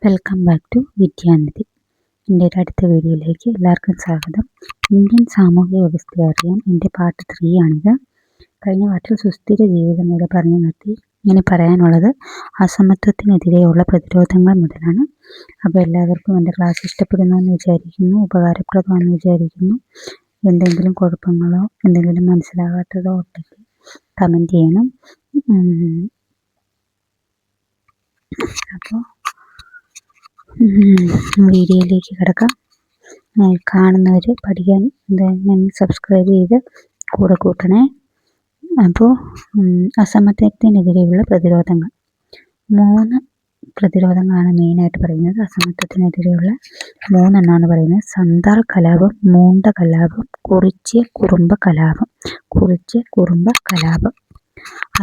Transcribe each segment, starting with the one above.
Welcome back to Vidyanidhi. എൻ്റെ ഒരു അടുത്ത വീഡിയോയിലേക്ക് എല്ലാവർക്കും സ്വാഗതം. ഇന്ത്യൻ സാമൂഹിക വ്യവസ്ഥയെ അറിയാം എൻ്റെ പാർട്ട് 3 ആണിത്. കഴിഞ്ഞ പാർട്ടിൽ സുസ്ഥിര ജീവിതം വരെ പറഞ്ഞു നിർത്തി. ഇങ്ങനെ പറയാനുള്ളത് അസമത്വത്തിനെതിരെയുള്ള പ്രതിരോധങ്ങൾ മുതലാണ്. അപ്പോൾ എല്ലാവർക്കും എൻ്റെ ക്ലാസ് ഇഷ്ടപ്പെടുന്നു വിചാരിക്കുന്നു, ഉപകാരപ്രദമാണെന്ന് വിചാരിക്കുന്നു. എന്തെങ്കിലും കുഴപ്പങ്ങളോ എന്തെങ്കിലും മനസ്സിലാകാത്തതോ ഉണ്ടെങ്കിൽ കമൻറ്റ് ചെയ്യണം. അപ്പോൾ വീഡിയോയിലേക്ക് കിടക്കാം. കാണുന്നവർ പഠിക്കാൻ സബ്സ്ക്രൈബ് ചെയ്ത് കൂടെ കൂട്ടണേ. അപ്പോൾ അസമത്വത്തിനെതിരെയുള്ള പ്രതിരോധങ്ങൾ 3 പ്രതിരോധങ്ങളാണ് മെയിനായിട്ട് പറയുന്നത്. അസമത്വത്തിനെതിരെയുള്ള 3 എണ്ണമാണ് പറയുന്നത്. സന്താൾ കലാപം, മൂണ്ട കലാപം, കുറിച്യ കുറുമ്പ കലാപം.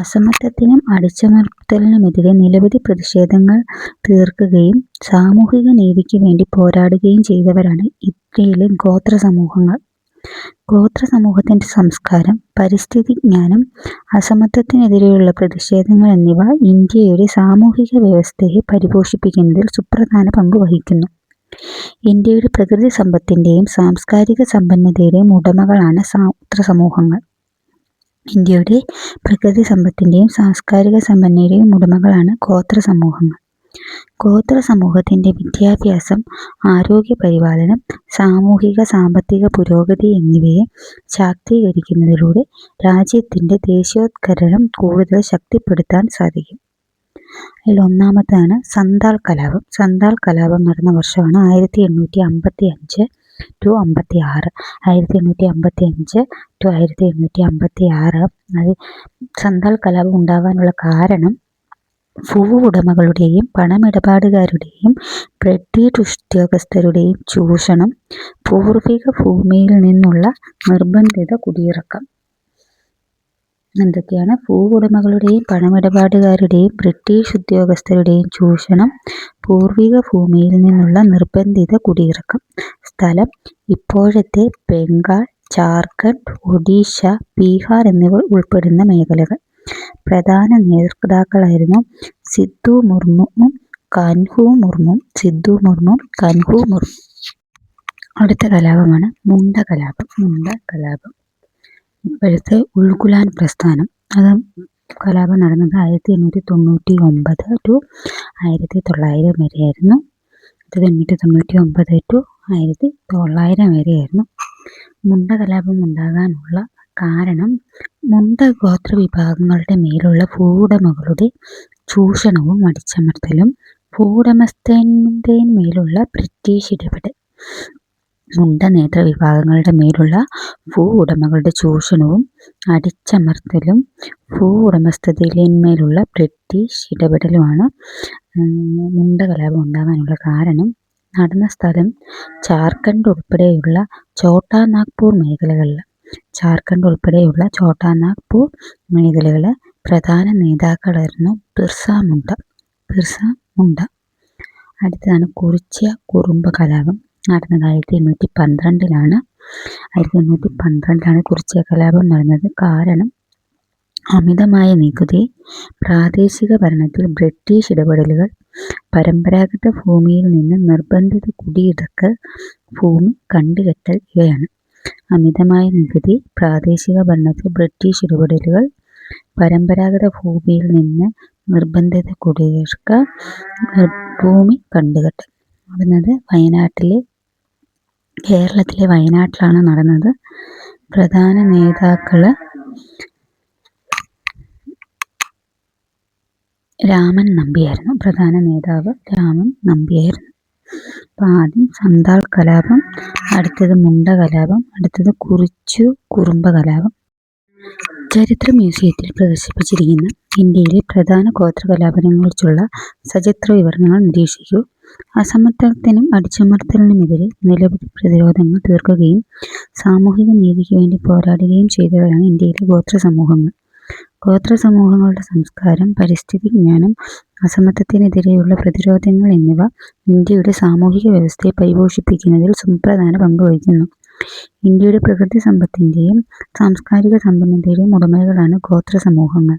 അസമത്വത്തിനും അടിച്ചമർത്തലിനുമെതിരെ നിരവധി പ്രതിഷേധങ്ങൾ തീർക്കുകയും സാമൂഹിക നീതിക്ക് വേണ്ടി പോരാടുകയും ചെയ്തവരാണ് ഇന്ത്യയിലെ ഗോത്ര സമൂഹങ്ങൾ. ഗോത്ര സമൂഹത്തിൻ്റെ സംസ്കാരം, പരിസ്ഥിതി ജ്ഞാനം, അസമത്വത്തിനെതിരെയുള്ള പ്രതിഷേധങ്ങൾ എന്നിവ ഇന്ത്യയുടെ സാമൂഹിക വ്യവസ്ഥയെ പരിപോഷിപ്പിക്കുന്നതിൽ സുപ്രധാന പങ്ക് വഹിക്കുന്നു. ഇന്ത്യയുടെ പ്രകൃതി സമ്പത്തിൻ്റെയും സാംസ്കാരിക സമ്പന്നതയുടെയും ഉടമകളാണ് ഗോത്ര സമൂഹങ്ങൾ. ഇന്ത്യയുടെ പ്രകൃതി സമ്പത്തിൻ്റെയും സാംസ്കാരിക സമ്പന്നതയുടെയും ഉടമകളാണ് ഗോത്ര സമൂഹങ്ങൾ. ഗോത്ര സമൂഹത്തിൻ്റെ വിദ്യാഭ്യാസം, ആരോഗ്യ പരിപാലനം, സാമൂഹിക സാമ്പത്തിക പുരോഗതി എന്നിവയെ ശാക്തീകരിക്കുന്നതിലൂടെ രാജ്യത്തിൻ്റെ ദേശീയോത്കരണം കൂടുതൽ ശക്തിപ്പെടുത്താൻ സാധിക്കും. അതിൽ ഒന്നാമത്താണ് സന്താൾ കലാപം. സന്താൾ കലാപം നടന്ന വർഷമാണ് 1855 to 56. 1855 to 1856. അത് സന്താൾ കലാപം ഉണ്ടാകാനുള്ള കാരണം ഭൂ ഉടമകളുടെയും പണമിടപാടുകാരുടെയും ബ്രിട്ടീഷ് ഉദ്യോഗസ്ഥരുടെയും ചൂഷണം, പൂർവിക ഭൂമിയിൽ നിന്നുള്ള നിർബന്ധിത കുടിയിറക്കം. എന്തൊക്കെയാണ്? ഭൂ ഉടമകളുടെയും പണമിടപാടുകാരുടെയും ബ്രിട്ടീഷ് ഉദ്യോഗസ്ഥരുടെയും ചൂഷണം, പൂർവിക ഭൂമിയിൽ നിന്നുള്ള നിർബന്ധിത കുടിയിറക്കം. സ്ഥലം ഇപ്പോഴത്തെ ബംഗാൾ, ജാർഖണ്ഡ്, ഒഡീഷ, ബീഹാർ എന്നിവ ഉൾപ്പെടുന്ന മേഖലകൾ. പ്രധാന നേതാക്കളായിരുന്നു സിദ്ധു മുർമുവും കൻഹു മുർമു. അടുത്ത കലാപമാണ് മുണ്ട കലാപം. ഇപ്പോഴത്തെ ഉൾഗുലാൻ പ്രസ്ഥാനം. അത് കലാപം നടന്നത് 1899 to 1900 വരെയായിരുന്നു. 1899 to 1900 വരെയായിരുന്നു. മുണ്ട കലാപം ഉണ്ടാകാനുള്ള കാരണം മുണ്ട ഗോത്ര വിഭാഗങ്ങളുടെ മേലുള്ള ഭൂവുടമകളുടെ ചൂഷണവും അടിച്ചമർത്തലും, ഭൂവുടമസ്ഥൻ്റെ മേലുള്ള ബ്രിട്ടീഷ് ഇടപെടൽ. മുണ്ട നേതൃ വിഭാഗങ്ങളുടെ മേലുള്ള ഭൂ ഉടമകളുടെ ചൂഷണവും അടിച്ചമർത്തലും ഭൂവുടമസ്ഥതയിന്മേലുള്ള ബ്രിട്ടീഷ് ഇടപെടലുമാണ് മുണ്ട കലാപം ഉണ്ടാകാനുള്ള കാരണം. നടന്ന സ്ഥലം ജാർഖണ്ഡ് ഉൾപ്പെടെയുള്ള ഛോട്ടാ നാഗ്പൂർ മേഖലകൾ. പ്രധാന നേതാക്കളായിരുന്നു ബിർസ മുണ്ട. അടുത്തതാണ് കുറിച്യ കുറുമ്പ കലാപം. നടന്നത് 1812 1812 കുറിച്യ കലാപം നടന്നത്. കാരണം അമിതമായ നികുതി, പ്രാദേശിക ഭരണത്തിൽ ബ്രിട്ടീഷ് ഇടപെടലുകൾ, പരമ്പരാഗത ഭൂമിയിൽ നിന്ന് നിർബന്ധിത കുടിയിറക്കൽ, ഭൂമി കണ്ടുകെട്ടൽ ഇവയാണ്. അമിതമായ നികുതി, പ്രാദേശിക ഭരണത്തിൽ ബ്രിട്ടീഷ് ഇടപെടലുകൾ, പരമ്പരാഗത ഭൂമിയിൽ നിന്ന് നിർബന്ധിത കുടിയിറക്കൽ, ഭൂമി കണ്ടുകെട്ടൽ. നടന്നത് കേരളത്തിലെ വയനാട്ടിലാണ് നടന്നത്. പ്രധാന നേതാക്കൾ രാമൻ നമ്പിയായിരുന്നു. പ്രധാന നേതാവ് രാമൻ നമ്പിയായിരുന്നു. അപ്പോൾ ആദ്യം സന്താൾ കലാപം, അടുത്തത് മുണ്ട കലാപം, അടുത്തത് കുറുമ്പ കലാപം. ചരിത്ര മ്യൂസിയത്തിൽ പ്രദർശിപ്പിച്ചിരിക്കുന്ന ഇന്ത്യയിലെ പ്രധാന ഗോത്ര കലാപങ്ങളെക്കുറിച്ചുള്ള സചിത്ര വിവരണങ്ങൾ നിരീക്ഷിക്കൂ. അസമത്വത്തിനും അടിച്ചമർത്തലിനുമെതിരെ നിരവധി പ്രതിരോധങ്ങൾ തീർക്കുകയും സാമൂഹിക നീതിക്ക് വേണ്ടി പോരാടുകയും ചെയ്തവരാണ് ഇന്ത്യയിലെ ഗോത്ര സമൂഹങ്ങൾ. ഗോത്ര സമൂഹങ്ങളുടെ സംസ്കാരം, പരിസ്ഥിതി ജ്ഞാനം, അസമത്വത്തിനെതിരെയുള്ള പ്രതിരോധങ്ങൾ എന്നിവ ഇന്ത്യയുടെ സാമൂഹിക വ്യവസ്ഥയെ പരിപോഷിപ്പിക്കുന്നതിൽ സുപ്രധാന പങ്ക് വഹിക്കുന്നു. ഇന്ത്യയുടെ പ്രകൃതി സമ്പത്തിൻ്റെയും സാംസ്കാരിക സമ്പന്നതയുടെയും ഉടമകളാണ് ഗോത്ര സമൂഹങ്ങൾ.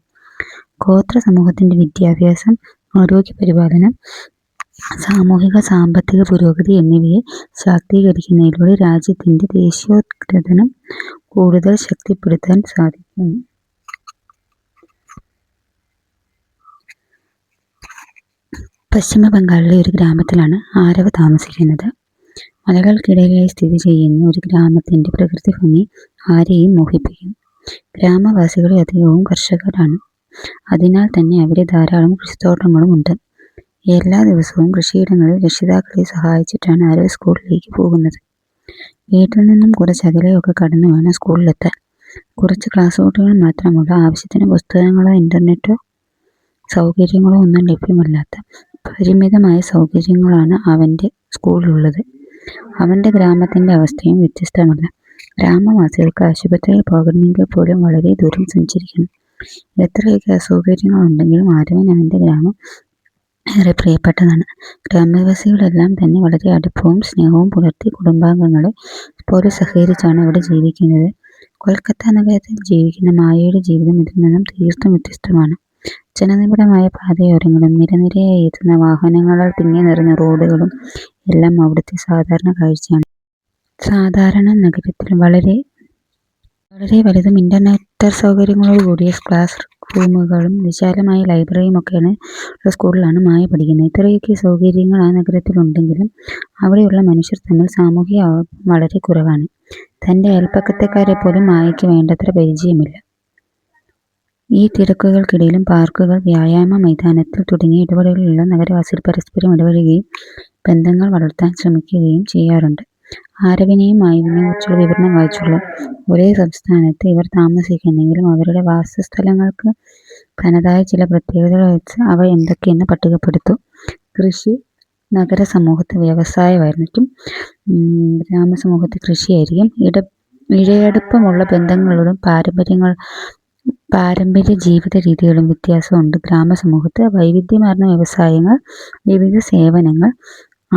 ഗോത്ര സമൂഹത്തിൻ്റെ വിദ്യാഭ്യാസം, ആരോഗ്യ പരിപാലനം, സാമൂഹിക സാമ്പത്തിക പുരോഗതി എന്നിവയെ ശാക്തീകരിക്കുന്നതിലൂടെ രാജ്യത്തിന്റെ ദേശീയോദ്ഗ്രഥനം കൂടുതൽ ശക്തിപ്പെടുത്താൻ സാധിക്കും. പശ്ചിമ ബംഗാളിലെ ഒരു ഗ്രാമത്തിലാണ് ആരവ് താമസിക്കുന്നത്. മലകൾക്കിടയിലായി സ്ഥിതി ചെയ്യുന്ന ഒരു ഗ്രാമത്തിന്റെ പ്രകൃതി ഭംഗി ആരെയും മോഹിപ്പിക്കും. ഗ്രാമവാസികളിൽ അധികവും കർഷകരാണ്. അതിനാൽ തന്നെ അവിടെ ധാരാളം കൃഷിത്തോട്ടങ്ങളും ഉണ്ട്. എല്ലാ ദിവസവും കൃഷിയിടങ്ങളിൽ രക്ഷിതാക്കളെ സഹായിച്ചിട്ടാണ് ആരവ് സ്കൂളിലേക്ക് പോകുന്നത്. വീട്ടിൽ നിന്നും കുറച്ച് അകലെയൊക്കെ കടന്നു വേണം സ്കൂളിലെത്താൻ. കുറച്ച് ക്ലാസ് റൂട്ടുകൾ മാത്രമുള്ള, ആവശ്യത്തിന് പുസ്തകങ്ങളോ ഇന്റർനെറ്റോ സൗകര്യങ്ങളോ ഒന്നും ലഭ്യമല്ലാത്ത പരിമിതമായ സൗകര്യങ്ങളാണ് അവന്റെ സ്കൂളിലുള്ളത്. അവന്റെ ഗ്രാമത്തിന്റെ അവസ്ഥയും വ്യത്യസ്തമല്ല. ഗ്രാമവാസികൾക്ക് ആശുപത്രിയിൽ പോകണമെങ്കിൽ പോലും വളരെ ദൂരം സഞ്ചരിക്കണം. എത്രയൊക്കെ അസൗകര്യങ്ങളുണ്ടെങ്കിലും ആരവിന് അവന്റെ ഗ്രാമം ഏറെ പ്രിയപ്പെട്ടതാണ്. ഗ്രാമവാസികളെല്ലാം തന്നെ വളരെ അടുപ്പവും സ്നേഹവും പുലർത്തി കുടുംബാംഗങ്ങളെ പോലെ സഹകരിച്ചാണ് അവിടെ ജീവിക്കുന്നത്. കൊൽക്കത്ത നഗരത്തിൽ ജീവിക്കുന്ന മായയുടെ ജീവിതം ഇതിൽ നിന്നും തീർത്തും വ്യത്യസ്തമാണ്. ജനനിബിഡമായ പാതയോരങ്ങളും നിരനിരയായി എത്തുന്ന വാഹനങ്ങളാൽ തിങ്ങി നിറഞ്ഞ റോഡുകളും എല്ലാം അവിടുത്തെ സാധാരണ കാഴ്ചയാണ്. സാധാരണ നഗരത്തിൽ വളരെ വലുതും ഇന്റർനെറ്റ് സൗകര്യങ്ങളോടുകൂടിയ ക്ലാസ് റൂമുകളും വിശാലമായ ലൈബ്രറിയും ഒക്കെയാണ് ഉള്ള സ്കൂളിലാണ് മായ പഠിക്കുന്നത്. ഇത്രയൊക്കെ സൗകര്യങ്ങൾ ആ നഗരത്തിലുണ്ടെങ്കിലും അവിടെയുള്ള മനുഷ്യർ തമ്മിൽ സാമൂഹിക അടുപ്പം വളരെ കുറവാണ്. തന്റെ അയൽപക്കത്തെക്കാരെ പോലും മായയ്ക്ക് വേണ്ടത്ര പരിചയമില്ല. ഈ തിരക്കുകൾക്കിടയിലും പാർക്കുകൾ, വ്യായാമ മൈതാനത്തിൽ തുടങ്ങിയ ഇടപെടലുകളുള്ള നഗരവാസികൾ പരസ്പരം ഇടപെടുകയും ബന്ധങ്ങൾ വളർത്താൻ ശ്രമിക്കുകയും ചെയ്യാറുണ്ട്. ആരവിനെയും മായുവിനെയും കുറിച്ചുള്ള വിവരണം വായിച്ചുള്ളൂ. ഒരേ സംസ്ഥാനത്ത് ഇവർ താമസിക്കുന്നെങ്കിലും അവരുടെ വാസസ്ഥലങ്ങൾക്ക് തനതായ ചില പ്രത്യേകതകൾ വെച്ച് അവ എന്തൊക്കെയെന്ന് പട്ടികപ്പെടുത്തു. കൃഷി നഗരസമൂഹത്ത് വ്യവസായമായിരിക്കും. ഗ്രാമസമൂഹത്ത് കൃഷിയായിരിക്കും. ഇഴയടുപ്പമുള്ള ബന്ധങ്ങളോടും പാരമ്പര്യ ജീവിത രീതികളും വ്യത്യാസമുണ്ട്. ഗ്രാമസമൂഹത്ത് വൈവിധ്യമാർന്ന വ്യവസായങ്ങൾ, വിവിധ സേവനങ്ങൾ,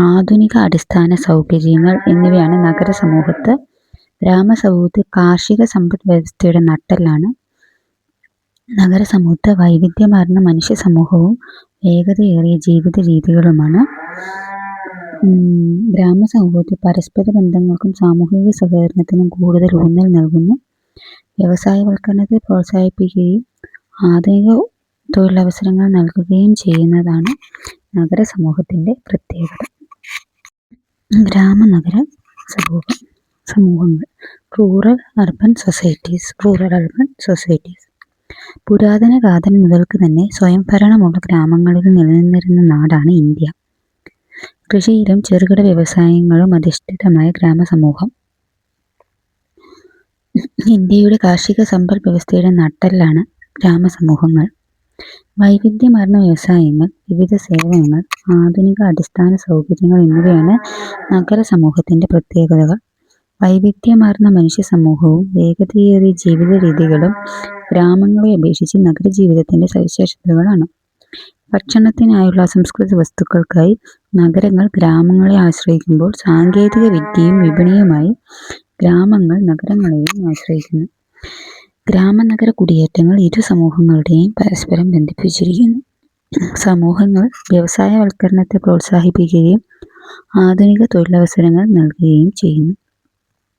ആധുനിക അടിസ്ഥാന സൗകര്യങ്ങൾ എന്നിവയാണ് നഗരസമൂഹത്ത്. ഗ്രാമസമൂഹത്ത് കാർഷിക സമ്പദ് വ്യവസ്ഥയുടെ നട്ടെല്ലാണ്. നഗരസമൂഹത്ത് വൈവിധ്യമാർന്ന മനുഷ്യ സമൂഹവും വേഗതയേറിയ ജീവിത രീതികളുമാണ്. ഗ്രാമസമൂഹത്തിൽ പരസ്പര ബന്ധങ്ങൾക്കും സാമൂഹിക സഹകരണത്തിനും കൂടുതൽ ഊന്നൽ നൽകുന്നു. വ്യവസായവൽക്കരണത്തെ പ്രോത്സാഹിപ്പിക്കുകയും ആധുനിക തൊഴിലവസരങ്ങൾ നൽകുകയും ചെയ്യുന്നതാണ് നഗരസമൂഹത്തിന്റെ പ്രത്യേകത. ഗ്രാമനഗര സമൂഹങ്ങൾ. Rural urban societies. പുരാതന കാലം മുതൽക്ക് തന്നെ സ്വയംഭരണമുള്ള ഗ്രാമങ്ങളിൽ നിലനിന്നിരുന്ന നാടാണ് ഇന്ത്യ. കൃഷിയിലും ചെറുകിട വ്യവസായങ്ങളും അധിഷ്ഠിതമായ ഗ്രാമസമൂഹം ഇന്ത്യയുടെ കാർഷിക സമ്പദ് വ്യവസ്ഥയുടെ നട്ടെല്ലാണ്. ഗ്രാമസമൂഹങ്ങൾ വൈവിധ്യമാർന്ന വ്യവസായങ്ങൾ, വിവിധ സേവനങ്ങൾ, ആധുനിക അടിസ്ഥാന സൗകര്യങ്ങൾ എന്നിവയാണ് നഗരസമൂഹത്തിന്റെ പ്രത്യേകതകൾ. വൈവിധ്യമാർന്ന മനുഷ്യ സമൂഹവും വേഗതയേറിയ ജീവിത രീതികളും ഗ്രാമങ്ങളെ അപേക്ഷിച്ച് നഗരജീവിതത്തിന്റെ സവിശേഷതകളാണ്. ഭക്ഷണത്തിനായുള്ള അസംസ്കൃത വസ്തുക്കൾക്കായി നഗരങ്ങൾ ഗ്രാമങ്ങളെ ആശ്രയിക്കുമ്പോൾ സാങ്കേതിക വിദ്യയും വിപണിയുമായി ഗ്രാമങ്ങൾ നഗരങ്ങളെയും ആശ്രയിക്കുന്നു. ഗ്രാമനഗര കുടിയേറ്റങ്ങൾ ഇരു സമൂഹങ്ങളുടെയും പരസ്പരം ബന്ധിപ്പിച്ചിരിക്കുന്നു. സമൂഹങ്ങൾ വ്യവസായവൽക്കരണത്തെ പ്രോത്സാഹിപ്പിക്കുകയും ആധുനിക തൊഴിലവസരങ്ങൾ നൽകുകയും ചെയ്യുന്നു.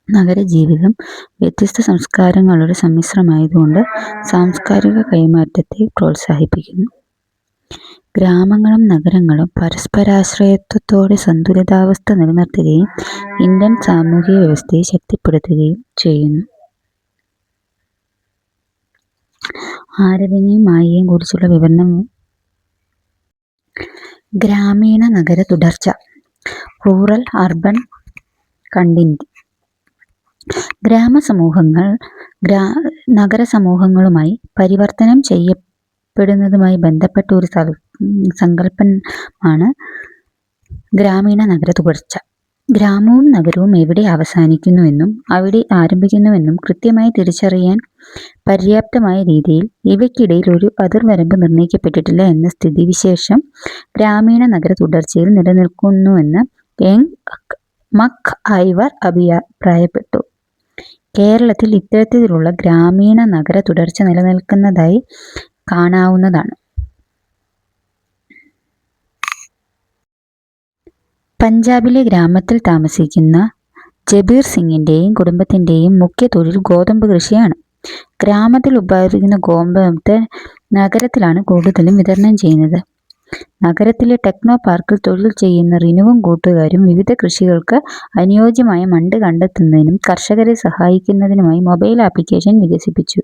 നഗരജീവിതം വ്യത്യസ്ത സംസ്കാരങ്ങളുടെ സമ്മിശ്രമായതുകൊണ്ട് സാംസ്കാരിക കൈമാറ്റത്തെ പ്രോത്സാഹിപ്പിക്കുന്നു. ഗ്രാമങ്ങളും നഗരങ്ങളും പരസ്പരാശ്രയത്വത്തോടെ സന്തുലിതാവസ്ഥ നിലനിർത്തുകയും ഇന്ത്യൻ സാമൂഹിക വ്യവസ്ഥയെ ശക്തിപ്പെടുത്തുകയും ചെയ്യുന്നു. ആരവിനെയും മായയെയും കുറിച്ചുള്ള വിവരണം. ഗ്രാമീണ നഗര തുടർച്ച. Rural urban continuity. ഗ്രാമസമൂഹങ്ങൾ നഗരസമൂഹങ്ങളുമായി പരിവർത്തനം ചെയ്യപ്പെടുന്നതുമായി ബന്ധപ്പെട്ട ഒരു സങ്കല്പമാണ് ഗ്രാമീണ നഗര തുടർച്ച. ഗ്രാമവും നഗരവും എവിടെ അവസാനിക്കുന്നുവെന്നും അവിടെ ആരംഭിക്കുന്നുവെന്നും കൃത്യമായി തിരിച്ചറിയാൻ പര്യാപ്തമായ രീതിയിൽ ഇവയ്ക്കിടയിൽ ഒരു അതിർവരമ്പ് നിർണ്ണയിക്കപ്പെട്ടിട്ടില്ല എന്ന സ്ഥിതിവിശേഷം ഗ്രാമീണ നഗര തുടർച്ചയിൽ നിലനിൽക്കുന്നുവെന്ന് മക് ഐവർ അഭിപ്രായപ്പെട്ടു. കേരളത്തിൽ ഇത്തരത്തിലുള്ള ഗ്രാമീണ നഗര തുടർച്ച നിലനിൽക്കുന്നതായി കാണാവുന്നതാണ്. പഞ്ചാബിലെ ഗ്രാമത്തിൽ താമസിക്കുന്ന ജബീർ സിംഗിന്റെയും കുടുംബത്തിന്റെയും മുഖ്യ തൊഴിൽ ഗോതമ്പ് കൃഷിയാണ്. ഗ്രാമത്തിൽ ഉത്പാദിപ്പിക്കുന്ന ഗോതമ്പ് നഗരത്തിലാണ് കൂടുതലും വിതരണം ചെയ്യുന്നത്. നഗരത്തിലെ ടെക്നോ പാർക്കിൽ തൊഴിൽ ചെയ്യുന്ന റിനുവും കൂട്ടുകാരും വിവിധ കൃഷികൾക്ക് അനുയോജ്യമായ മണ്ണ് കണ്ടെത്തുന്നതിനും കർഷകരെ സഹായിക്കുന്നതിനുമായി മൊബൈൽ ആപ്ലിക്കേഷൻ വികസിപ്പിച്ചു.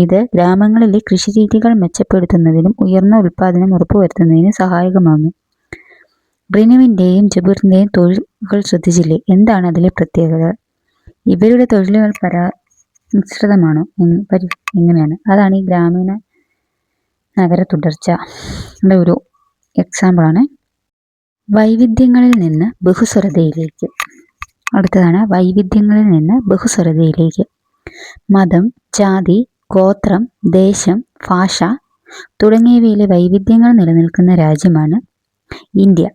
ഇത് ഗ്രാമങ്ങളിലെ കൃഷിരീതികൾ മെച്ചപ്പെടുത്തുന്നതിനും ഉയർന്ന ഉൽപ്പാദനം ഉറപ്പുവരുത്തുന്നതിനും സഹായകമാകുന്നു. റിനുവിന്റെയും ജബീറിന്റെയും തൊഴിലുകൾ ശ്രദ്ധിച്ചില്ലേ? എന്താണ് അതിലെ പ്രത്യേകത? ഇവരുടെ തൊഴിലുകൾ മിശ്രിതമാണോ? എങ്ങനെയാണ്? അതാണ് ഈ ഗ്രാമീണ നഗര തുടർച്ചയുടെ ഒരു എക്സാമ്പിളാണ്. വൈവിധ്യങ്ങളിൽ നിന്ന് ബഹുസ്വരതയിലേക്ക്. അടുത്തതാണ് വൈവിധ്യങ്ങളിൽ നിന്ന് ബഹുസ്വരതയിലേക്ക്. മതം, ജാതി, ഗോത്രം, ദേശം, ഭാഷ തുടങ്ങിയവയിലെ വൈവിധ്യങ്ങൾ നിലനിൽക്കുന്ന രാജ്യമാണ് ഇന്ത്യ.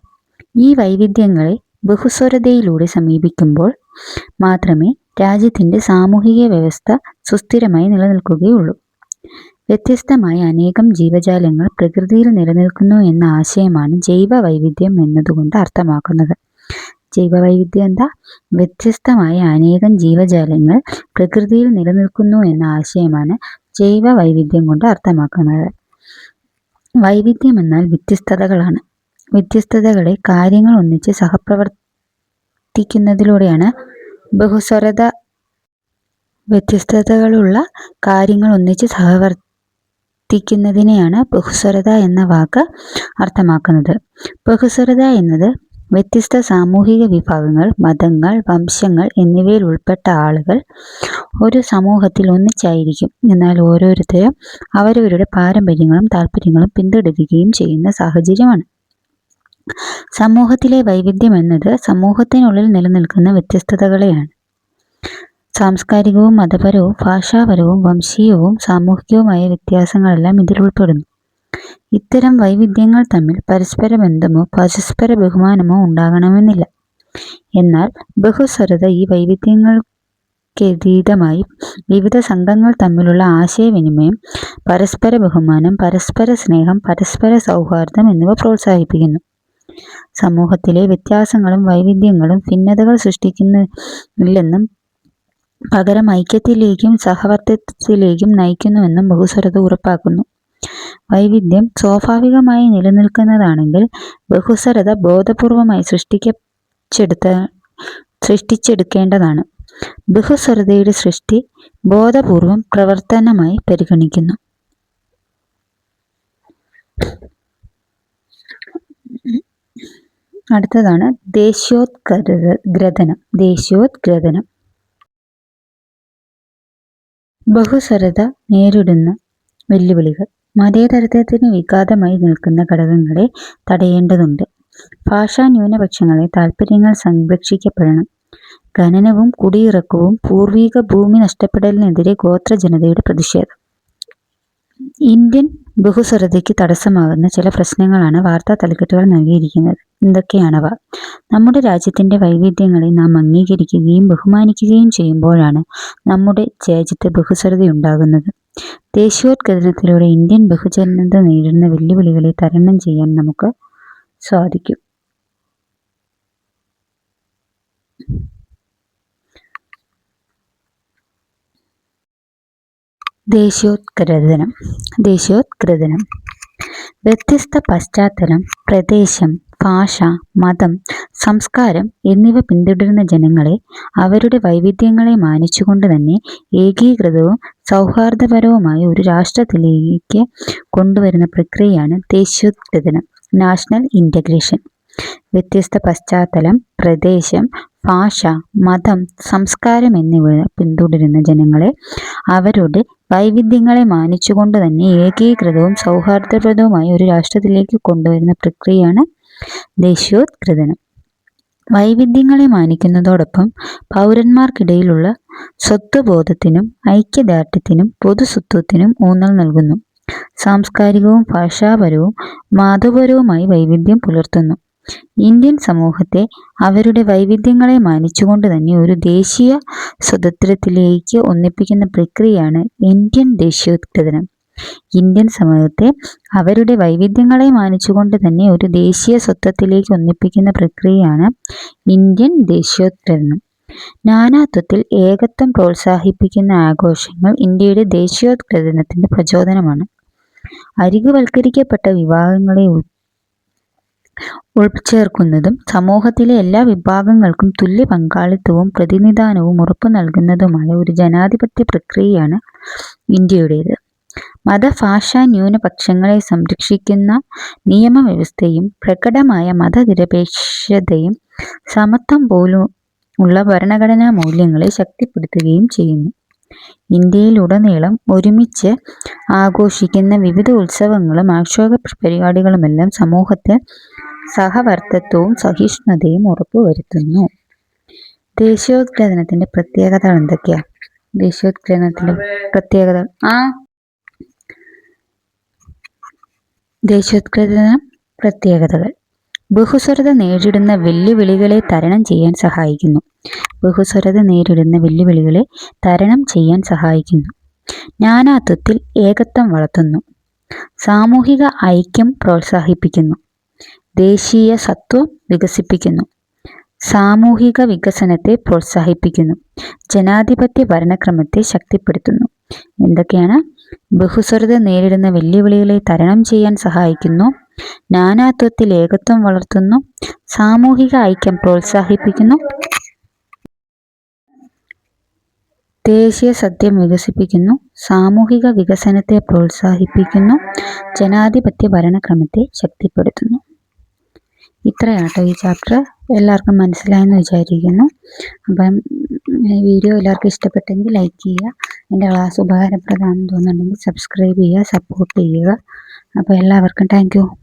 ഈ വൈവിധ്യങ്ങളെ ബഹുസ്വരതയിലൂടെ സമീപിക്കുമ്പോൾ മാത്രമേ രാജ്യത്തിൻ്റെ സാമൂഹിക വ്യവസ്ഥ സുസ്ഥിരമായി നിലനിൽക്കുകയുള്ളൂ. വ്യത്യസ്തമായ അനേകം ജീവജാലങ്ങൾ പ്രകൃതിയിൽ നിലനിൽക്കുന്നു എന്ന ആശയമാണ് ജൈവ വൈവിധ്യം എന്നതുകൊണ്ട് അർത്ഥമാക്കുന്നത്. ജൈവ വൈവിധ്യം എന്താ? വ്യത്യസ്തമായ അനേകം ജീവജാലങ്ങൾ പ്രകൃതിയിൽ നിലനിൽക്കുന്നു എന്ന ആശയമാണ് ജൈവ വൈവിധ്യം കൊണ്ട് അർത്ഥമാക്കുന്നത്. വൈവിധ്യം എന്നാൽ വ്യത്യസ്തതകളാണ്. വ്യത്യസ്തതകളെ കാര്യങ്ങൾ ഒന്നിച്ച് സഹപ്രവർത്തിക്കുന്നതിലൂടെയാണ് ബഹുസ്വരത. വ്യത്യസ്തതകളുള്ള കാര്യങ്ങൾ ഒന്നിച്ച് സഹവർത്തിക്കുന്നതിനെയാണ് ബഹുസ്വരത എന്ന വാക്ക് അർത്ഥമാക്കുന്നത്. ബഹുസ്വരത എന്നത് വ്യത്യസ്ത സാമൂഹിക വിഭാഗങ്ങൾ, മതങ്ങൾ, വംശങ്ങൾ എന്നിവയിൽ ഉൾപ്പെട്ട ആളുകൾ ഒരു സമൂഹത്തിൽ ഒന്നിച്ചായിരിക്കും. എന്നാൽ ഓരോരുത്തരും അവരവരുടെ പാരമ്പര്യങ്ങളും താല്പര്യങ്ങളും പിന്തുടരുകയും ചെയ്യുന്ന സാഹചര്യമാണ്. സമൂഹത്തിലെ വൈവിധ്യം എന്നത് സമൂഹത്തിനുള്ളിൽ നിലനിൽക്കുന്ന വ്യത്യസ്തതകളെയാണ്. സാംസ്കാരികവും മതപരവും ഭാഷാപരവും വംശീയവും സാമൂഹികവുമായ വ്യത്യാസങ്ങളെല്ലാം ഇതിൽ ഉൾപ്പെടുന്നു. ഇത്തരം വൈവിധ്യങ്ങൾ തമ്മിൽ പരസ്പര ബന്ധമോ പരസ്പര ബഹുമാനമോ ഉണ്ടാകണമെന്നില്ല. എന്നാൽ ബഹുസ്വരത ഈ വൈവിധ്യങ്ങൾക്കതീതമായി വിവിധ സംഘങ്ങൾ തമ്മിലുള്ള ആശയവിനിമയം, പരസ്പര ബഹുമാനം, പരസ്പര സ്നേഹം, പരസ്പര സൗഹാർദ്ദം എന്നിവ പ്രോത്സാഹിപ്പിക്കുന്നു. സമൂഹത്തിലെ വ്യത്യാസങ്ങളും വൈവിധ്യങ്ങളും ഭിന്നതകൾ സൃഷ്ടിക്കുന്നില്ലെന്നും പകരം ഐക്യത്തിലേക്കും സഹവർത്തിത്വത്തിലേക്കും നയിക്കുന്നുവെന്നും ബഹുസ്വരത ഉറപ്പാക്കുന്നു. വൈവിധ്യം സ്വാഭാവികമായി നിലനിൽക്കുന്നതാണെങ്കിൽ ബഹുസ്വരത ബോധപൂർവമായി സൃഷ്ടിച്ചെടുക്കേണ്ടതാണ്. ബഹുസ്വരതയുടെ സൃഷ്ടി ബോധപൂർവം പ്രവർത്തനമായി പരിഗണിക്കുന്നു. അടുത്തതാണ് ദേശീയോദ്ഗ്രഥനം. ബഹുസ്വരത നേരിടുന്ന വെല്ലുവിളികൾ. മതേതരത്വത്തിന് വിഘാതമായി നിൽക്കുന്ന ഘടകങ്ങളെ തടയേണ്ടതുണ്ട്. ഭാഷാ ന്യൂനപക്ഷങ്ങളെ താൽപ്പര്യങ്ങൾ സംരക്ഷിക്കപ്പെടണം. ഖനനവും കുടിയിറക്കവും പൂർവിക ഭൂമി നഷ്ടപ്പെടലിനെതിരെ ഗോത്ര ജനതയുടെ പ്രതിഷേധം. ഇന്ത്യൻ ബഹുസ്വരതയ്ക്ക് തടസ്സമാകുന്ന ചില പ്രശ്നങ്ങളാണ് വാർത്താ തലക്കെട്ടുകൾ നൽകിയിരിക്കുന്നത്. എന്തൊക്കെയാണവ? നമ്മുടെ രാജ്യത്തിൻ്റെ വൈവിധ്യങ്ങളെ നാം അംഗീകരിക്കുകയും ബഹുമാനിക്കുകയും ചെയ്യുമ്പോഴാണ് നമ്മുടെ രാജ്യത്ത് ബഹുസ്വരതയുണ്ടാകുന്നത്. ദേശീയോദ്ഗ്രഥനത്തിലൂടെ ഇന്ത്യൻ ബഹുജനത നേരിടുന്ന വെല്ലുവിളികളെ തരണം ചെയ്യാൻ നമുക്ക് സാധിക്കും. ദേശീയോദ്ഗ്രഥനം വ്യത്യസ്ത പശ്ചാത്തലം, പ്രദേശം, ഭാഷ, മതം, സംസ്കാരം എന്നിവ പിന്തുടരുന്ന ജനങ്ങളെ അവരുടെ വൈവിധ്യങ്ങളെ മാനിച്ചുകൊണ്ട് തന്നെ ഏകീകൃതവും സൗഹാർദ്ദപരവുമായ ഒരു രാഷ്ട്രത്തിലേക്ക് കൊണ്ടുവരുന്ന പ്രക്രിയയാണ് ദേശീയോദ്ഗ്രഥനം, നാഷണൽ ഇൻ്റഗ്രേഷൻ. വ്യത്യസ്ത പശ്ചാത്തലം, പ്രദേശം, ഭാഷ, മതം, സംസ്കാരം എന്നിവ പിന്തുടരുന്ന ജനങ്ങളെ അവരുടെ വൈവിധ്യങ്ങളെ മാനിച്ചുകൊണ്ട് തന്നെ ഏകീകൃതവും സൗഹാർദ്ദപരവുമായ ഒരു രാഷ്ട്രത്തിലേക്ക് കൊണ്ടുവരുന്ന പ്രക്രിയയാണ് ദേശീയോദ്ഗ്രഥനം. വൈവിധ്യങ്ങളെ മാനിക്കുന്നതോടൊപ്പം പൗരന്മാർക്കിടയിലുള്ള സ്വത്വബോധത്തിനും ഐക്യദാർഢ്യത്തിനും പൊതുസ്വത്വത്തിനും ഊന്നൽ നൽകുന്നു. സാംസ്കാരികവും ഭാഷാപരവും മതപരവുമായി വൈവിധ്യം പുലർത്തുന്നു. ഇന്ത്യൻ സമൂഹത്തെ അവരുടെ വൈവിധ്യങ്ങളെ മാനിച്ചുകൊണ്ട് തന്നെ ഒരു ദേശീയ സ്വാതന്ത്ര്യത്തിലേക്ക് ഒന്നിപ്പിക്കുന്ന പ്രക്രിയയാണ് ഇന്ത്യൻ ദേശീയോദ്ഗ്രഥനം. ഇന്ത്യൻ സമൂഹത്തെ അവരുടെ വൈവിധ്യങ്ങളെ മാനിച്ചുകൊണ്ട് തന്നെ ഒരു ദേശീയ സ്വത്വത്തിലേക്ക് ഒന്നിപ്പിക്കുന്ന പ്രക്രിയയാണ് ഇന്ത്യൻ ദേശീയോദ്ഗ്രഥനം. നാനാത്വത്തിൽ ഏകത്വം പ്രോത്സാഹിപ്പിക്കുന്ന ആഘോഷങ്ങൾ ഇന്ത്യയുടെ ദേശീയോദ്ഗ്രഥനത്തിന്റെ പ്രചോദനമാണ്. അരികുവൽക്കരിക്കപ്പെട്ട വിഭാഗങ്ങളെ ഉൾച്ചേർക്കുന്നതും സമൂഹത്തിലെ എല്ലാ വിഭാഗങ്ങൾക്കും തുല്യ പങ്കാളിത്തവും പ്രതിനിധാനവും ഉറപ്പു നൽകുന്നതുമായ ഒരു ജനാധിപത്യ പ്രക്രിയയാണ് ഇന്ത്യയുടേത്. മതഭാഷാ ന്യൂനപക്ഷങ്ങളെ സംരക്ഷിക്കുന്ന നിയമവ്യവസ്ഥയും പ്രകടമായ മതനിരപേക്ഷതയും സമത്വം പോലും ഉള്ള ഭരണഘടനാ മൂല്യങ്ങളെ ശക്തിപ്പെടുത്തുകയും ചെയ്യുന്നു. ഇന്ത്യയിലുടനീളം ഒരുമിച്ച് ആഘോഷിക്കുന്ന വിവിധ ഉത്സവങ്ങളും ആക്ഷേപ പരിപാടികളുമെല്ലാം സമൂഹത്തിൽ സഹവർത്തിത്വവും സഹിഷ്ണുതയും ഉറപ്പുവരുത്തുന്നു. ദേശീയോദ്ഗ്രഥനത്തിന്റെ പ്രത്യേകതകൾ എന്തൊക്കെയാ? ദേശീയോദ്ഗ്രഥനത്തിന്റെ പ്രത്യേകതകൾ പ്രത്യേകതകൾ ബഹുസ്വരത നേരിടുന്ന വെല്ലുവിളികളെ തരണം ചെയ്യാൻ സഹായിക്കുന്നു. നാനാത്വത്തിൽ ഏകത്വം വളർത്തുന്നു. സാമൂഹിക ഐക്യം പ്രോത്സാഹിപ്പിക്കുന്നു. ദേശീയ സത്വം വികസിപ്പിക്കുന്നു. സാമൂഹിക വികസനത്തെ പ്രോത്സാഹിപ്പിക്കുന്നു. ജനാധിപത്യ ഭരണക്രമത്തെ ശക്തിപ്പെടുത്തുന്നു. എന്തൊക്കെയാണ്? ബഹുസ്വരത നേരിടുന്ന വെല്ലുവിളികളെ തരണം ചെയ്യാൻ സഹായിക്കുന്നു. നാനാത്വത്തിൽ ഏകത്വം വളർത്തുന്നു. സാമൂഹിക ഐക്യം പ്രോത്സാഹിപ്പിക്കുന്നു. ദേശീയ സത്യം വികസിപ്പിക്കുന്നു. സാമൂഹിക വികസനത്തെ പ്രോത്സാഹിപ്പിക്കുന്നു. ജനാധിപത്യ ഭരണക്രമത്തെ ശക്തിപ്പെടുത്തുന്നു. ഇത്രയാട്ടോ ഈ ചാപ്റ്റർ. എല്ലാവർക്കും മനസ്സിലായെന്ന് വിചാരിക്കുന്നു. അപ്പം ഈ വീഡിയോ എല്ലാവർക്കും ഇഷ്ടപ്പെട്ടെങ്കിൽ ലൈക്ക് ചെയ്യുക. എൻ്റെ ക്ലാസ് ഉപകാരപ്രദമാണെന്ന് തോന്നുന്നുണ്ടെങ്കിൽ സബ്സ്ക്രൈബ് ചെയ്യുക, സപ്പോർട്ട് ചെയ്യുക. അപ്പോൾ എല്ലാവർക്കും താങ്ക് യു.